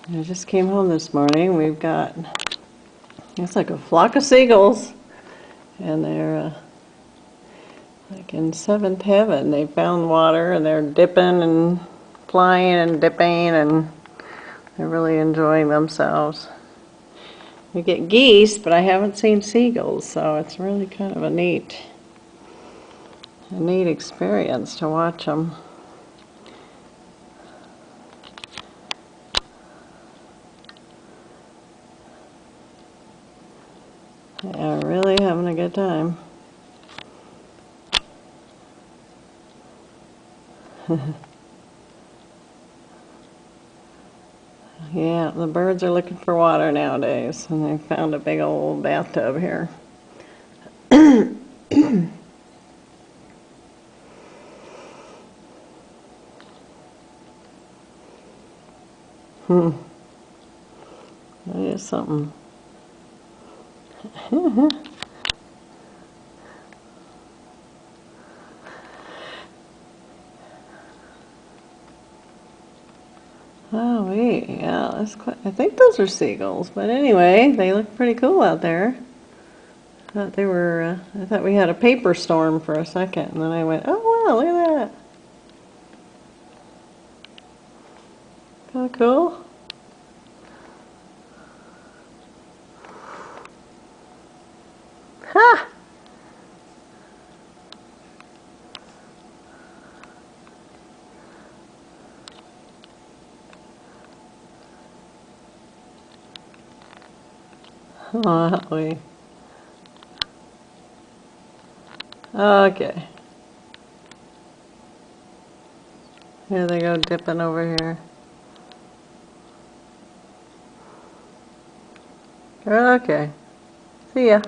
I just came home this morning. We've got, it's like a flock of seagulls, and they're like in seventh heaven. They found water and they're dipping and flying and dipping, and they're really enjoying themselves. We get geese, but I haven't seen seagulls, so it's really kind of a neat experience to watch them. They are really having a good time. Yeah, the birds are looking for water nowadays, and they found a big old bathtub here. That is something. Oh, yeah, that's quite, I think those are seagulls, but anyway, they look pretty cool out there. I thought we had a paper storm for a second, and then I went, oh wow, look at that. Kind of cool. Ha! Oh, okay. Here they go dipping over here. Okay. See ya.